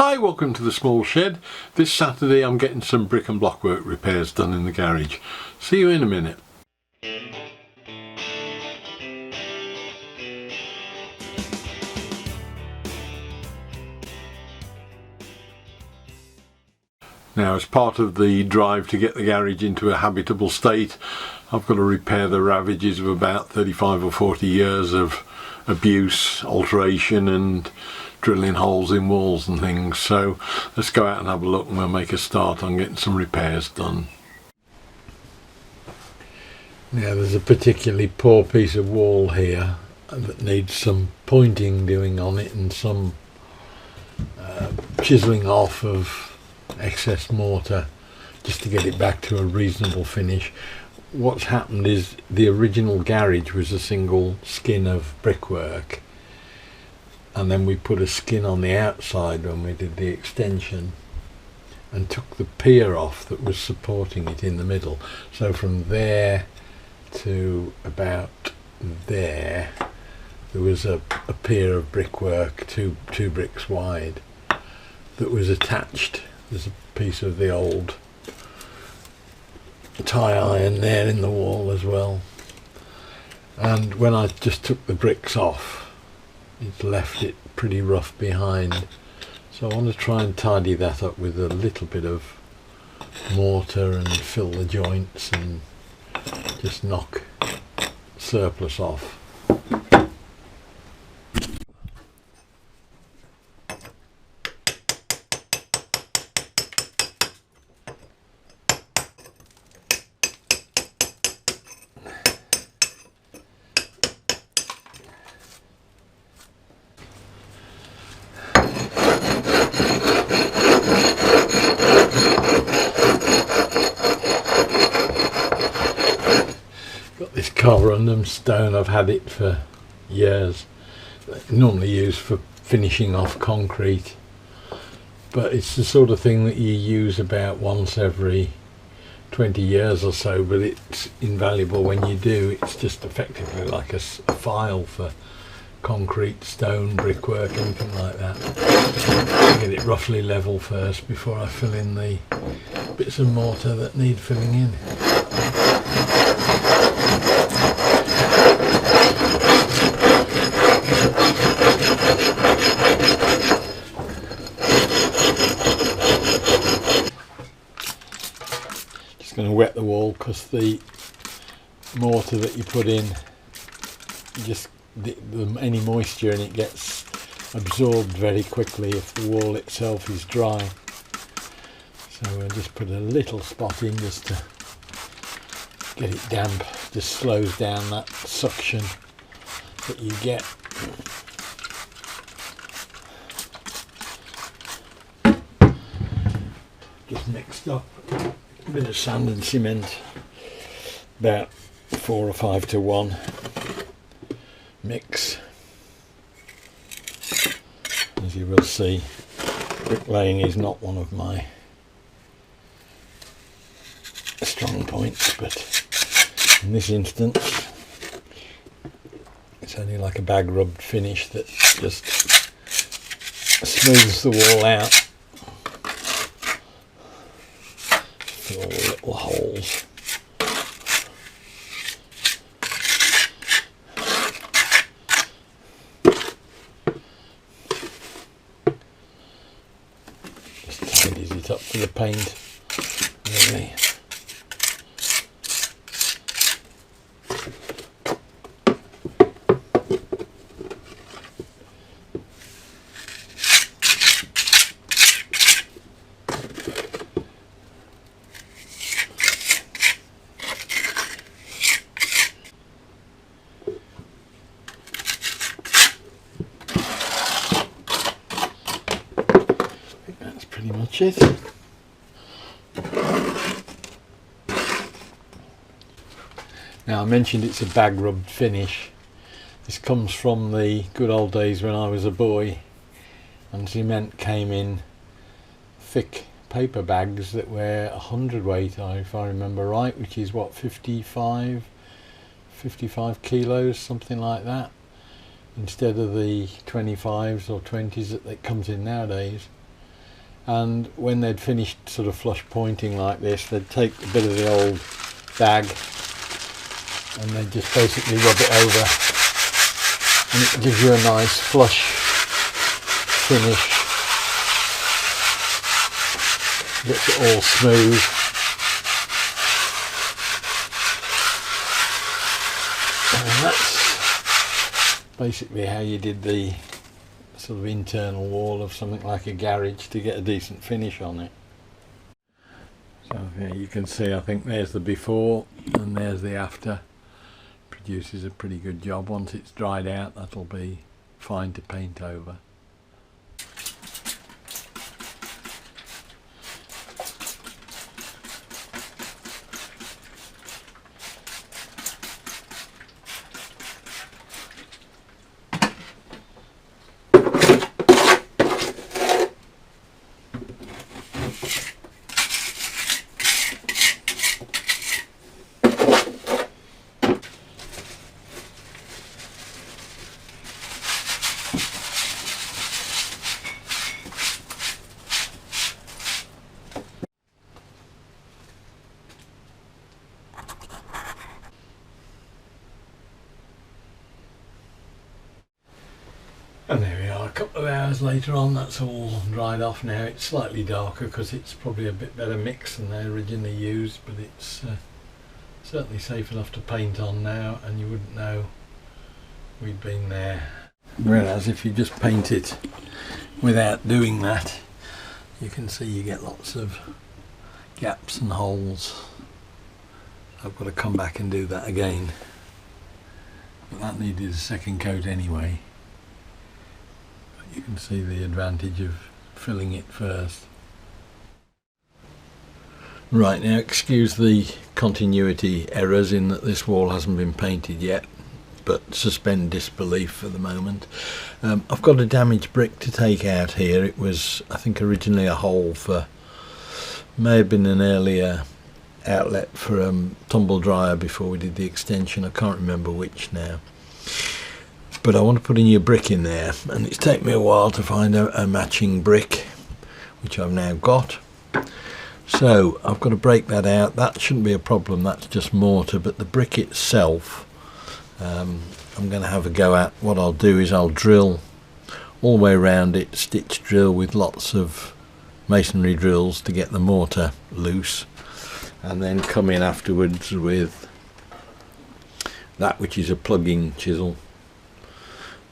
Hi, welcome to the small shed. This Saturday I'm getting some brick and block work repairs done in the garage. See you in a minute. Now, as part of the drive to get the garage into a habitable state, I've got to repair the ravages of about 35 or 40 years of abuse, alteration and drilling holes in walls and things. So let's go out and have a look and we'll make a start on getting some repairs done. Now, there's a particularly poor piece of wall here that needs some pointing doing on it and some chiselling off of excess mortar just to get it back to a reasonable finish. What's happened is the original garage was a single skin of brickwork, and then we put a skin on the outside when we did the extension and took the pier off that was supporting it in the middle. So from there to about there was a pier of brickwork, two bricks wide, that was attached. There's a piece of the old tie iron there in the wall as well, and when I just took the bricks off, it's left it pretty rough behind. So I want to try and tidy that up with a little bit of mortar and fill the joints and just knock surplus off. This corundum stone, I've had it for years. Normally used for finishing off concrete, but it's the sort of thing that you use about once every 20 years or so, but it's invaluable when you do. It's just effectively like a file for concrete, stone, brickwork, anything like that. Get it roughly level first before I fill in the bits of mortar that need filling in. Just going to wet the wall because the mortar that you put in, just any moisture in it gets absorbed very quickly if the wall itself is dry. So we'll just put a little spot in just to get it damp. Just slows down that suction that you get. Just mixed up a bit of sand and cement, about 4 or 5 to 1 mix. As you will see, bricklaying is not one of my strong points, but in this instance it's only like a bag rubbed finish that just smooths the wall out. Fill all the little holes. Just tidies it up for the paint, really. Pretty much it. Now, I mentioned it's a bag rubbed finish. This comes from the good old days when I was a boy and cement came in thick paper bags that were 100 weight, if I remember right, which is what, 55 kilos, something like that. instead of the 25s or 20s that it comes in nowadays. and when they'd finished sort of flush pointing like this, they'd take a bit of the old bag and they'd just basically rub it over, and it gives you a nice flush finish, gets it all smooth. And that's basically how you did the sort of internal wall of something like a garage to get a decent finish on it. So yeah, you can see, I think there's the before and there's the after. Produces a pretty good job. Once it's dried out, that'll be fine to paint over. And there we are, a couple of hours later on, that's all dried off now. It's slightly darker because it's probably a bit better mix than they originally used, but it's certainly safe enough to paint on now, and you wouldn't know we'd been there. Whereas if you just paint it without doing that, you can see you get lots of gaps and holes. I've got to come back and do that again, but that needed a second coat anyway. You can see the advantage of filling it first. Right, now excuse the continuity errors in that this wall hasn't been painted yet, but suspend disbelief for the moment. I've got a damaged brick to take out here. It was, I think, originally a hole for, may have been an earlier outlet for a tumble dryer before we did the extension. I can't remember which now. But I want to put a new brick in there, and it's taken me a while to find a matching brick, which I've now got. So I've got to break that out. That shouldn't be a problem, that's just mortar, but the brick itself, I'm going to have a go at. What I'll do is I'll drill all the way around it, stitch drill with lots of masonry drills to get the mortar loose, and then come in afterwards with that, which is a plugging chisel,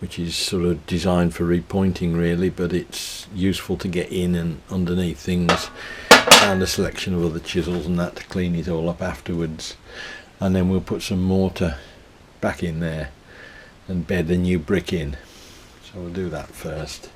which is sort of designed for repointing really, but it's useful to get in and underneath things, and a selection of other chisels and that to clean it all up afterwards. And then we'll put some mortar back in there and bed a new brick in. So we'll do that first.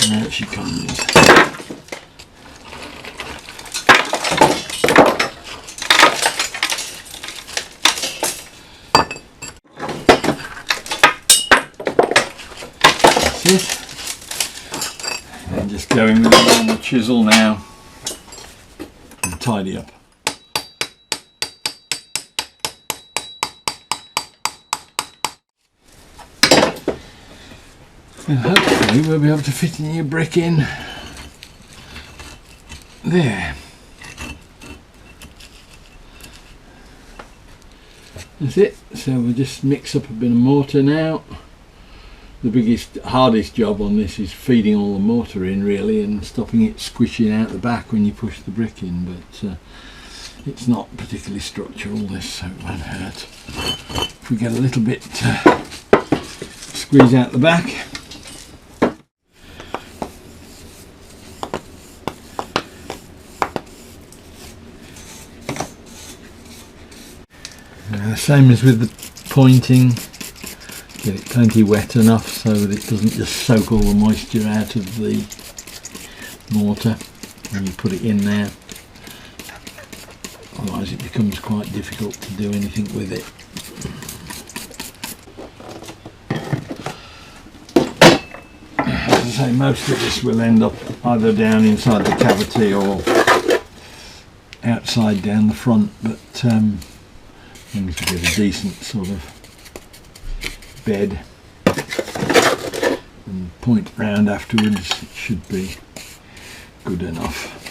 There she comes. That's it. And just go in with a normal chisel now and tidy up. And hopefully we'll be able to fit a new brick in there. That's it. So we'll just mix up a bit of mortar now. The hardest job on this is feeding all the mortar in really, and stopping it squishing out the back when you push the brick in, but it's not particularly structural this, so it won't hurt. If we get a little bit squeeze out the back. Same as with the pointing, get it plenty wet enough so that it doesn't just soak all the moisture out of the mortar when you put it in there, otherwise it becomes becomes quite difficult to do anything with it. As I say, most of this will end up either down inside the cavity or outside down the front, but as long as we get a decent sort of bed and point round afterwards, it should be good enough.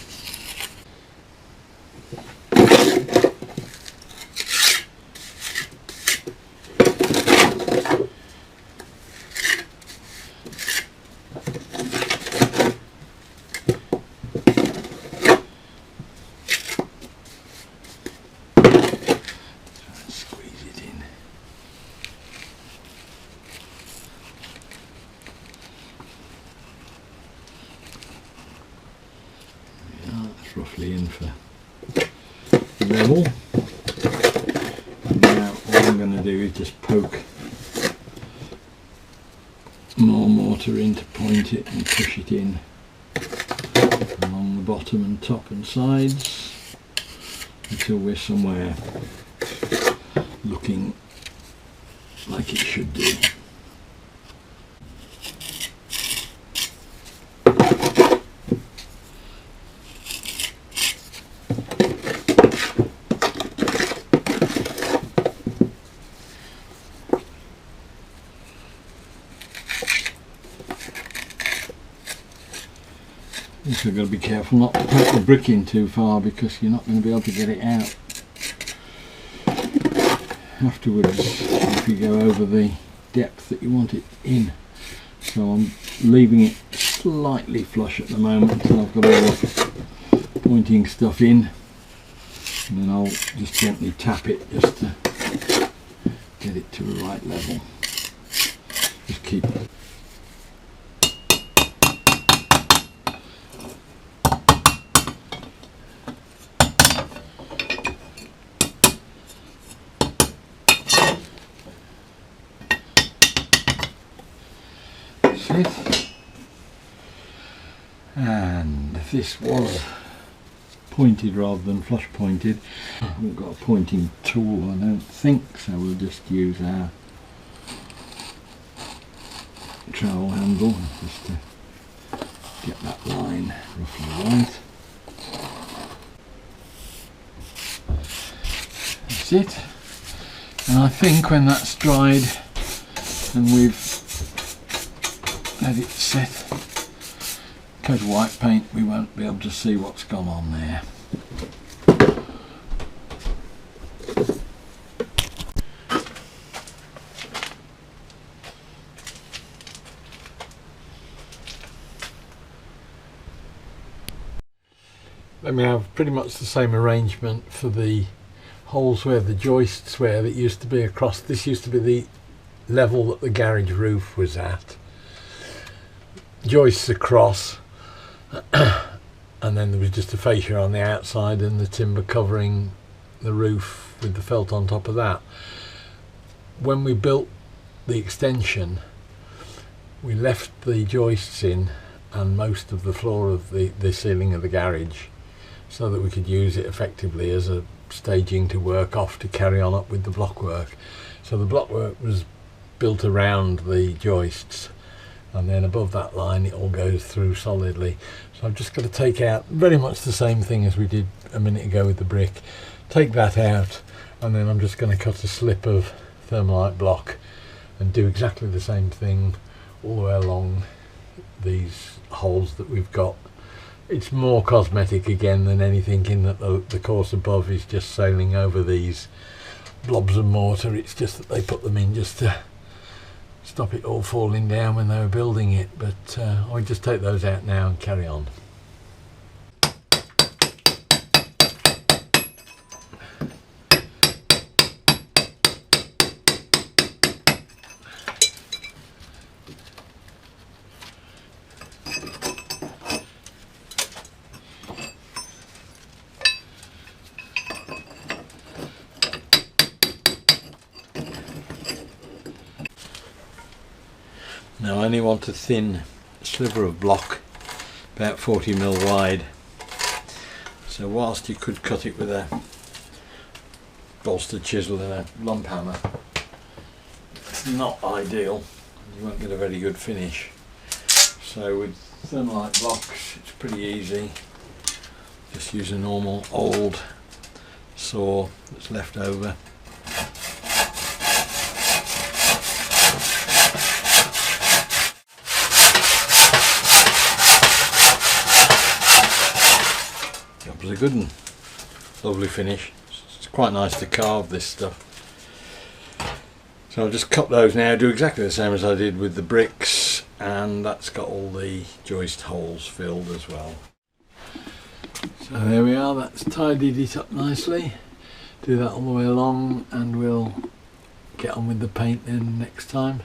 Roughly in for level. And now all I'm going to do is just poke more mortar in to point it and push it in along the bottom and top and sides until we're somewhere looking like it should do. Also got to be careful not to poke the brick in too far, because you're not going to be able to get it out afterwards if you go over the depth that you want it in. So I'm leaving it slightly flush at the moment until I've got all the pointing stuff in, and then I'll just gently tap it just to get it to the right level. Just keep it. And if this was pointed rather than flush pointed, I haven't got a pointing tool, I don't think, so we'll just use our trowel handle just to get that line roughly right. That's it. And I think when that's dried and we've let it set, coat of white paint, we won't be able to see what's gone on there. Then we have pretty much the same arrangement for the holes where the joists were that used to be across. This used to be the level that the garage roof was at. Joists across, and then there was just a fascia on the outside and the timber covering the roof with the felt on top of that. When we built the extension, we left the joists in and most of the floor of the ceiling of the garage, so that we could use it effectively as a staging to work off to carry on up with the blockwork. So the blockwork was built around the joists, and then above that line it all goes through solidly. So I've just got to take out very much the same thing as we did a minute ago with the brick. Take that out, and then I'm just going to cut a slip of thermalite block and do exactly the same thing all the way along these holes that we've got. It's more cosmetic again than anything, in that the course above is just sailing over these blobs of mortar. It's just that they put them in just to stop it all falling down when they were building it, but I'll just take those out now and carry on. Now I only want a thin sliver of block, about 40mm wide, so whilst you could cut it with a bolster chisel and a lump hammer. It's not ideal, you won't get a very good finish. So with thermalite blocks it's pretty easy. Just use a normal old saw that's left over. That was a good one. Lovely finish. It's quite nice to carve this stuff. So I'll just cut those now, do exactly the same as I did with the bricks, and that's got all the joist holes filled as well. So there we are, that's tidied it up nicely. Do that all the way along and we'll get on with the paint then next time.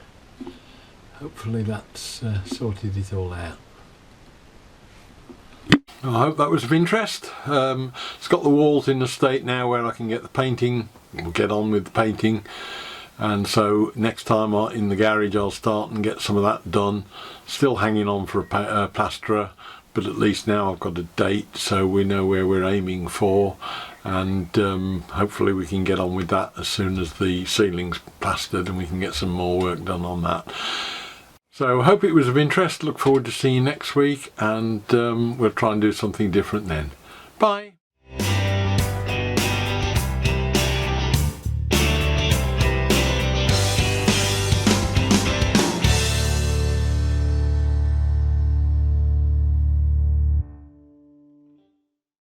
Hopefully that's sorted it all out. I hope that was of interest. It's got the walls in a state now where I can get the painting, we'll get on with the painting. And so next time in the garage I'll start and get some of that done. Still hanging on for a plasterer, but at least now I've got a date so we know where we're aiming for, and hopefully we can get on with that as soon as the ceiling's plastered and we can get some more work done on that. So I hope it was of interest. Look forward to seeing you next week, and we'll try and do something different then. Bye!